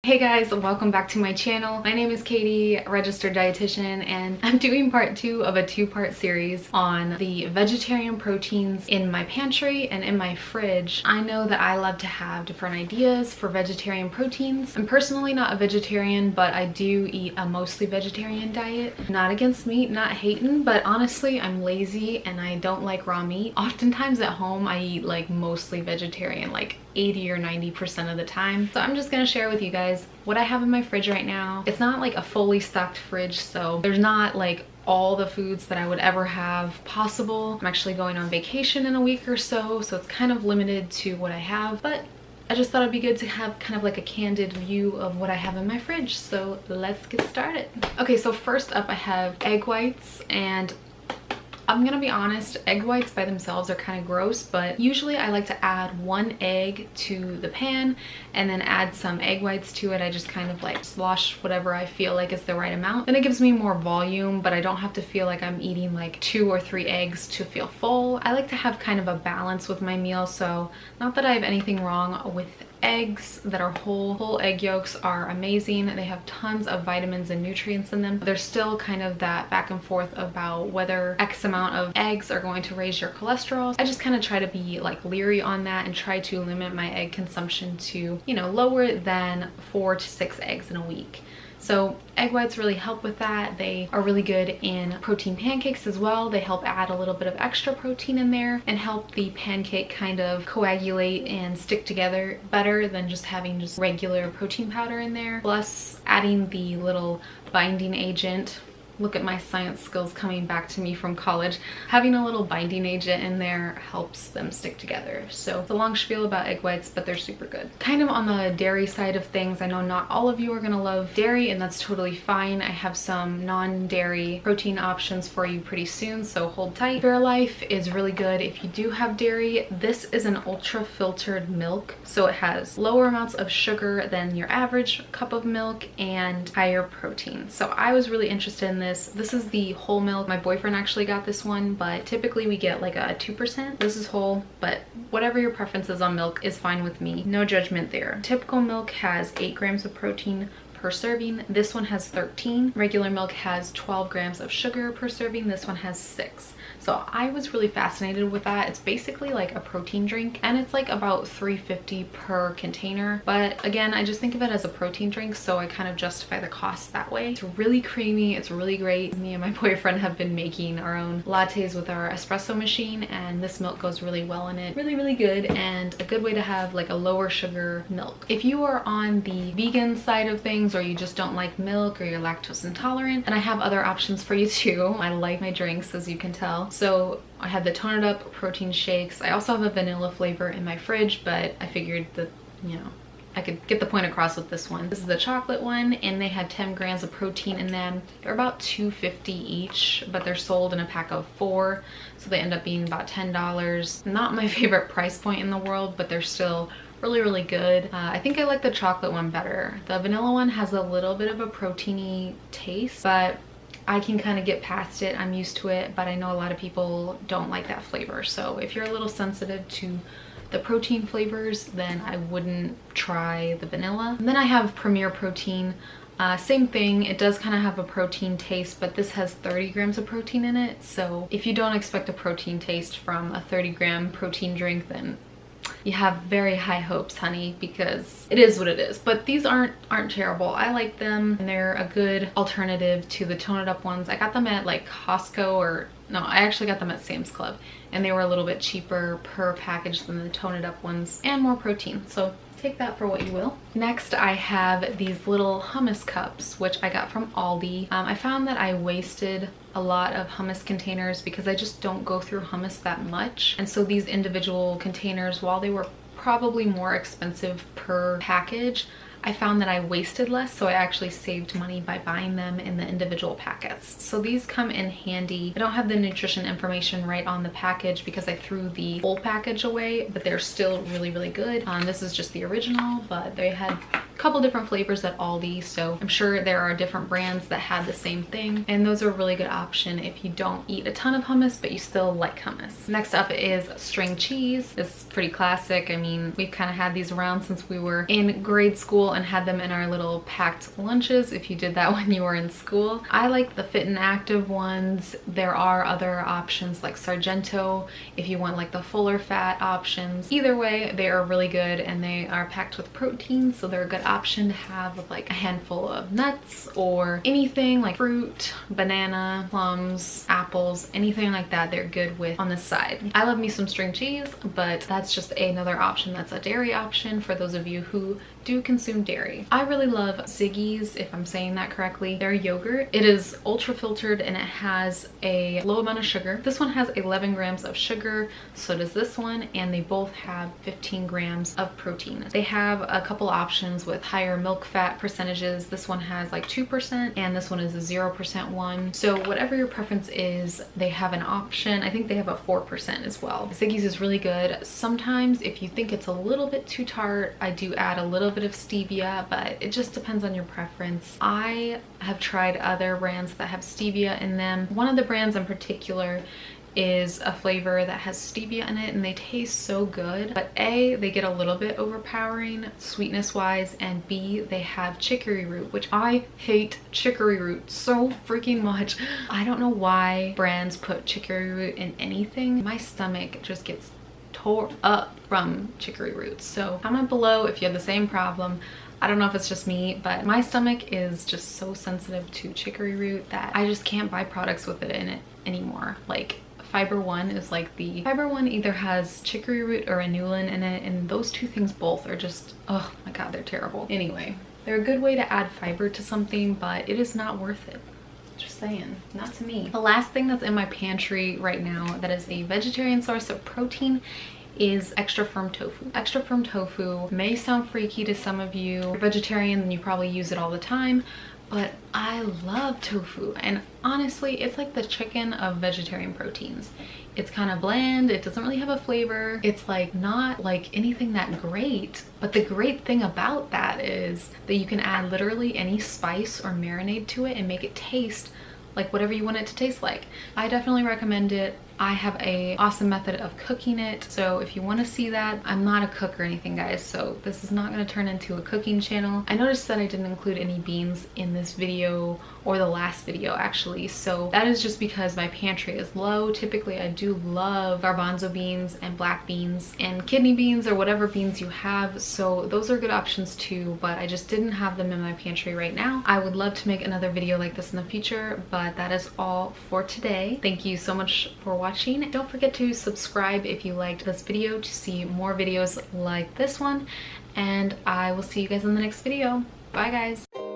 Hey guys, welcome back to my channel. My name is Katie, Registered Dietitian, and I'm doing part 2 of a 2-part series on the vegetarian proteins in my pantry and in my fridge. I know that I love to have different ideas for vegetarian proteins. I'm personally not a vegetarian, but I do eat a mostly vegetarian diet. Not against meat, not hating, but honestly, I'm lazy and I don't like raw meat. Oftentimes at home, I eat like mostly vegetarian, like 80 or 90% of the time. So I'm just gonna share with you guys what I have in my fridge right now. It's not like a fully stocked fridge, so there's not like all the foods that I would ever have possible. I'm actually going on vacation in a week or so, so it's kind of limited to what I have, but I just thought it'd be good to have kind of like a candid view of what I have in my fridge. So let's get started. Okay, so first up I have egg whites, and I'm gonna be honest, egg whites by themselves are kind of gross, but usually I like to add 1 egg to the pan and then add some egg whites to it. I just kind of like slosh whatever I feel like is the right amount. Then it gives me more volume, but I don't have to feel like I'm eating like 2 or 3 eggs to feel full. I like to have kind of a balance with my meal, so not that I have anything wrong with eggs that are whole egg yolks are amazing. They have tons of vitamins and nutrients in them. There's still kind of that back and forth about whether X amount of eggs are going to raise your cholesterol. I just kind of try to be like leery on that and try to limit my egg consumption to, you know, lower than 4 to 6 eggs in a week. So egg whites really help with that. They are really good in protein pancakes as well. They help add a little bit of extra protein in there and help the pancake kind of coagulate and stick together better than just having just regular protein powder in there. Plus adding the little binding agent. Look at my science skills coming back to me from college. Having a little binding agent in there helps them stick together. So it's a long spiel about egg whites, but they're super good. Kind of on the dairy side of things, I know not all of you are gonna love dairy, and that's totally fine. I have some non-dairy protein options for you pretty soon, so hold tight. Fairlife is really good if you do have dairy. This is an ultra filtered milk, so it has lower amounts of sugar than your average cup of milk and higher protein. So I was really interested in this. This is the whole milk. My boyfriend actually got this one, but typically we get like a 2%. This is whole, but whatever your preference is on milk is fine with me. No judgment there. Typical milk has 8 grams of protein per serving. This one has 13. Regular milk has 12 grams of sugar per serving. This one has 6. So I was really fascinated with that. It's basically like a protein drink, and it's like about $3.50 per container. But again, I just think of it as a protein drink, so I kind of justify the cost that way. It's really creamy. It's really great. Me and my boyfriend have been making our own lattes with our espresso machine, and this milk goes really well in it. Really, really good, and a good way to have like a lower sugar milk. If you are on the vegan side of things, or you just don't like milk, or you're lactose intolerant, and I have other options for you too. I like my drinks, as you can tell. So I have the Tone It Up protein shakes. I also have a vanilla flavor in my fridge, but I figured that, you know, I could get the point across with this one. This is the chocolate one, and they have 10 grams of protein in them. They're about $2.50 each, but they're sold in a pack of 4, so they end up being about $10. Not my favorite price point in the world, but they're still really, really good. I think I like the chocolate one better. The vanilla one has a little bit of a proteiny taste, but I can kind of get past it. I'm used to it, but I know a lot of people don't like that flavor. So if you're a little sensitive to the protein flavors, then I wouldn't try the vanilla. And then I have Premier Protein. Same thing, it does kind of have a protein taste, but this has 30 grams of protein in it. So if you don't expect a protein taste from a 30-gram protein drink, then you have very high hopes, honey, because it is what it is. But these aren't terrible. I like them, and they're a good alternative to the Tone It Up ones. I got them at like Costco, or no, I actually got them at Sam's Club, and they were a little bit cheaper per package than the Tone It Up ones, and more protein. So take that for what you will. Next, I have these little hummus cups, which I got from Aldi. I found that I wasted a lot of hummus containers because I just don't go through hummus that much. And so these individual containers, while they were probably more expensive per package, I found that I wasted less, so I actually saved money by buying them in the individual packets. So these come in handy. I don't have the nutrition information right on the package because I threw the whole package away, but they're still really, really good. This is just the original, but they had couple different flavors at Aldi, so I'm sure there are different brands that have the same thing, and those are a really good option if you don't eat a ton of hummus but you still like hummus. Next up is string cheese. It's pretty classic. I mean, we've kind of had these around since we were in grade school and had them in our little packed lunches if you did that when you were in school. I like the Fit and Active ones. There are other options like Sargento if you want like the fuller fat options. Either way, they are really good and they are packed with protein, so they're a good option to have with like a handful of nuts or anything like fruit, banana, plums, apples, anything like that. They're good with on the side. I love me some string cheese, but that's just another option. That's a dairy option for those of you who do consume dairy. I really love Ziggy's, if I'm saying that correctly. Their yogurt, it is ultra filtered and it has a low amount of sugar. This one has 11 grams of sugar, so does this one, and they both have 15 grams of protein. They have a couple options with higher milk fat percentages. This one has like 2% and this one is a 0% one. So whatever your preference is, they have an option. I think they have a 4% as well. Ziggy's is really good. Sometimes if you think it's a little bit too tart, I do add a little bit of stevia, but it just depends on your preference. I have tried other brands that have stevia in them. One of the brands in particular is a flavor that has stevia in it and they taste so good, but A, they get a little bit overpowering sweetness wise, and B, they have chicory root, which I hate chicory root so freaking much. I don't know why brands put chicory root in anything. My stomach just gets tore up from chicory roots. So comment below if you have the same problem. I don't know if it's just me, but my stomach is just so sensitive to chicory root that I just can't buy products with it in it anymore. Like Fiber One is like the Fiber One either has chicory root or inulin in it, and those two things both are just, oh my god, they're terrible. Anyway, they're a good way to add fiber to something, but it is not worth it. Just saying, not to me. The last thing that's in my pantry right now that is a vegetarian source of protein is extra firm tofu. Extra firm tofu may sound freaky to some of you. If you're vegetarian, then you probably use it all the time, but I love tofu, and honestly it's like the chicken of vegetarian proteins. It's kind of bland, it doesn't really have a flavor, it's like not like anything that great, but the great thing about that is that you can add literally any spice or marinade to it and make it taste like whatever you want it to taste like. I definitely recommend it. I have a awesome method of cooking it, so if you want to see that, I'm not a cook or anything, guys, so this is not going to turn into a cooking channel. I noticed that I didn't include any beans in this video or the last video actually, so that is just because my pantry is low. Typically I do love garbanzo beans and black beans and kidney beans or whatever beans you have, so those are good options too, but I just didn't have them in my pantry right now. I would love to make another video like this in the future, but that is all for today. Thank you so much for watching. Don't forget to subscribe if you liked this video to see more videos like this one, and I will see you guys in the next video. Bye guys.